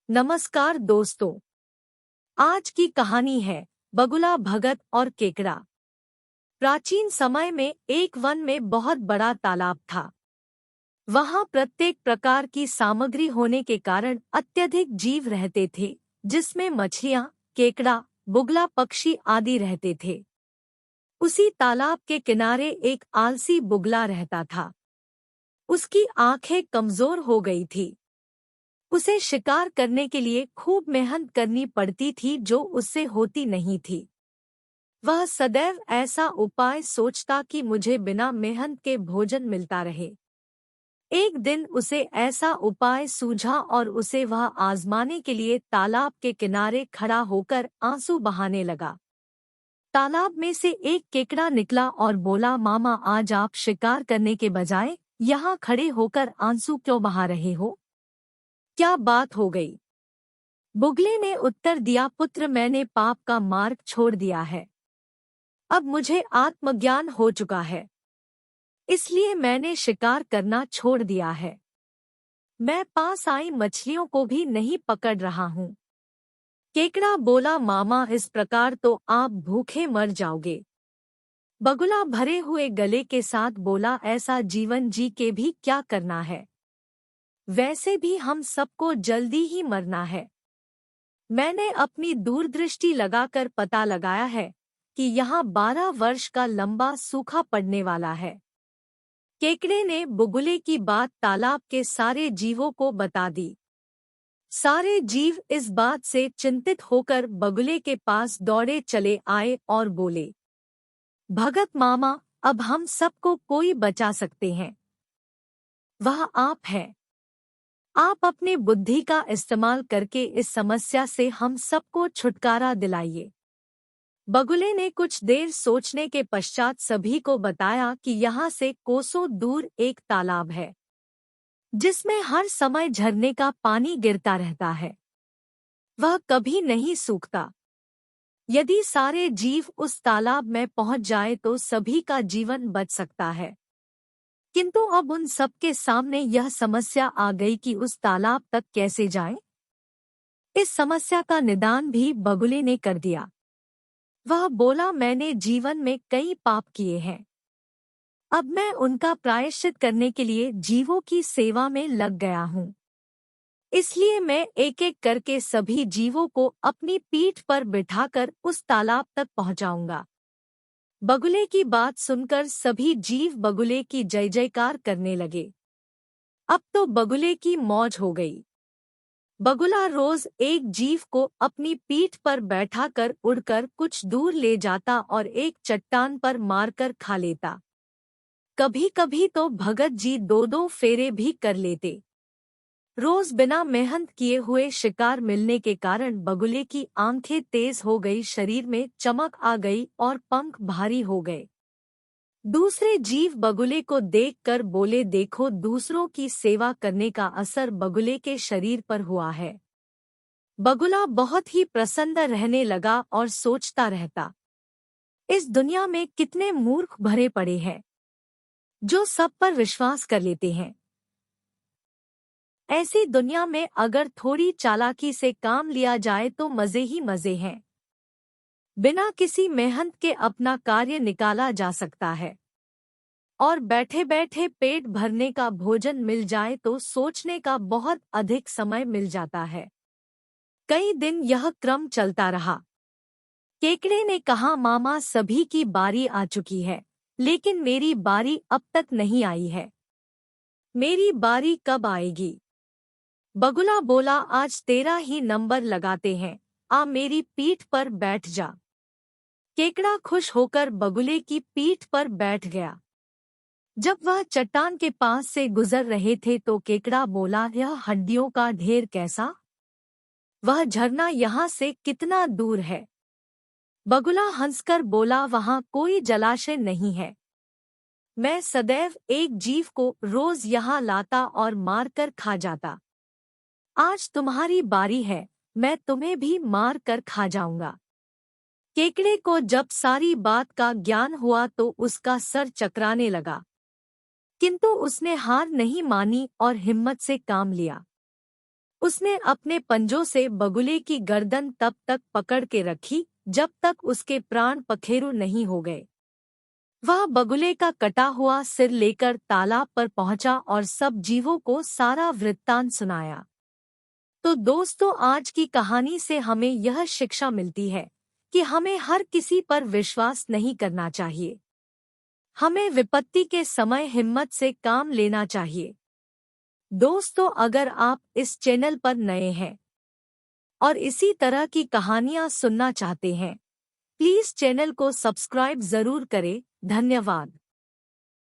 नमस्कार दोस्तों। आज की कहानी है बगुला भगत और केकड़ा। प्राचीन समय में एक वन में बहुत बड़ा तालाब था। वहां प्रत्येक प्रकार की सामग्री होने के कारण अत्यधिक जीव रहते थे, जिसमें मछलियां, केकड़ा, बुगला पक्षी आदि रहते थे। उसी तालाब के किनारे एक आलसी बुगला रहता था। उसकी आंखें कमजोर हो गई थी। उसे शिकार करने के लिए खूब मेहनत करनी पड़ती थी जो उससे होती नहीं थी। वह सदैव ऐसा उपाय सोचता कि मुझे बिना मेहनत के भोजन मिलता रहे। एक दिन उसे ऐसा उपाय सूझा और उसे वह आजमाने के लिए तालाब के किनारे खड़ा होकर आंसू बहाने लगा। तालाब में से एक केकड़ा निकला और बोला, मामा, आज आप शिकार करने के बजाय यहाँ खड़े होकर आंसू क्यों बहा रहे हो? क्या बात हो गई? बुगले ने उत्तर दिया, पुत्र, मैंने पाप का मार्ग छोड़ दिया है। अब मुझे आत्मज्ञान हो चुका है, इसलिए मैंने शिकार करना छोड़ दिया है। मैं पास आई मछलियों को भी नहीं पकड़ रहा हूँ। केकड़ा बोला, मामा, इस प्रकार तो आप भूखे मर जाओगे। बगुला भरे हुए गले के साथ बोला, ऐसा जीवन जी के भी क्या करना है? वैसे भी हम सबको जल्दी ही मरना है। मैंने अपनी दूरदृष्टि लगाकर पता लगाया है कि यहाँ 12 वर्ष का लंबा सूखा पड़ने वाला है। केकड़े ने बुगले की बात तालाब के सारे जीवों को बता दी। सारे जीव इस बात से चिंतित होकर बगुले के पास दौड़े चले आए और बोले, भगत मामा, अब हम सबको कोई बचा सकते हैं। वह आप हैं। आप अपनी बुद्धि का इस्तेमाल करके इस समस्या से हम सबको छुटकारा दिलाइए। बगुले ने कुछ देर सोचने के पश्चात सभी को बताया कि यहाँ से कोसों दूर एक तालाब है, जिसमें हर समय झरने का पानी गिरता रहता है। वह कभी नहीं सूखता। यदि सारे जीव उस तालाब में पहुंच जाए तो सभी का जीवन बच सकता है। किंतु अब उन सबके सामने यह समस्या आ गई कि उस तालाब तक कैसे जाएं? इस समस्या का निदान भी बगुले ने कर दिया। वह बोला, मैंने जीवन में कई पाप किए हैं। अब मैं उनका प्रायश्चित करने के लिए जीवों की सेवा में लग गया हूँ। इसलिए मैं एक एक करके सभी जीवों को अपनी पीठ पर बिठाकर उस तालाब तक पहुँचाऊंगा। बगुले की बात सुनकर सभी जीव बगुले की जय जयकार करने लगे। अब तो बगुले की मौज हो गई। बगुला रोज एक जीव को अपनी पीठ पर बैठाकर उड़कर कुछ दूर ले जाता और एक चट्टान पर मारकर खा लेता। कभी कभी तो भगत जी 2-2 फेरे भी कर लेते। रोज बिना मेहनत किए हुए शिकार मिलने के कारण बगुले की आंखें तेज हो गई, शरीर में चमक आ गई और पंख भारी हो गए। दूसरे जीव बगुले को देखकर बोले, देखो, दूसरों की सेवा करने का असर बगुले के शरीर पर हुआ है। बगुला बहुत ही प्रसन्न रहने लगा और सोचता रहता, इस दुनिया में कितने मूर्ख भरे पड़े हैं जो सब पर विश्वास कर लेते हैं। ऐसी दुनिया में अगर थोड़ी चालाकी से काम लिया जाए तो मजे ही मजे हैं। बिना किसी मेहनत के अपना कार्य निकाला जा सकता है और बैठे बैठे पेट भरने का भोजन मिल जाए तो सोचने का बहुत अधिक समय मिल जाता है। कई दिन यह क्रम चलता रहा। केकड़े ने कहा, मामा, सभी की बारी आ चुकी है, लेकिन मेरी बारी अब तक नहीं आई है। मेरी बारी कब आएगी? बगुला बोला, आज तेरा ही नंबर लगाते हैं, आ मेरी पीठ पर बैठ जा। केकड़ा खुश होकर बगुले की पीठ पर बैठ गया। जब वह चट्टान के पास से गुजर रहे थे तो केकड़ा बोला, यह हड्डियों का ढेर कैसा? वह झरना यहाँ से कितना दूर है? बगुला हंसकर बोला, वहाँ कोई जलाशय नहीं है। मैं सदैव एक जीव को रोज यहाँ लाता और मारकर खा जाता। आज तुम्हारी बारी है, मैं तुम्हें भी मार कर खा जाऊंगा। केकड़े को जब सारी बात का ज्ञान हुआ तो उसका सर चकराने लगा, किंतु उसने हार नहीं मानी और हिम्मत से काम लिया। उसने अपने पंजों से बगुले की गर्दन तब तक पकड़ के रखी जब तक उसके प्राण पखेरु नहीं हो गए। वह बगुले का कटा हुआ सिर लेकर तालाब पर पहुंचा और सब जीवों को सारा वृत्तांत सुनाया। तो दोस्तों, आज की कहानी से हमें यह शिक्षा मिलती है कि हमें हर किसी पर विश्वास नहीं करना चाहिए। हमें विपत्ति के समय हिम्मत से काम लेना चाहिए। दोस्तों, अगर आप इस चैनल पर नए हैं और इसी तरह की कहानियां सुनना चाहते हैं, प्लीज चैनल को सब्सक्राइब जरूर करें। धन्यवाद।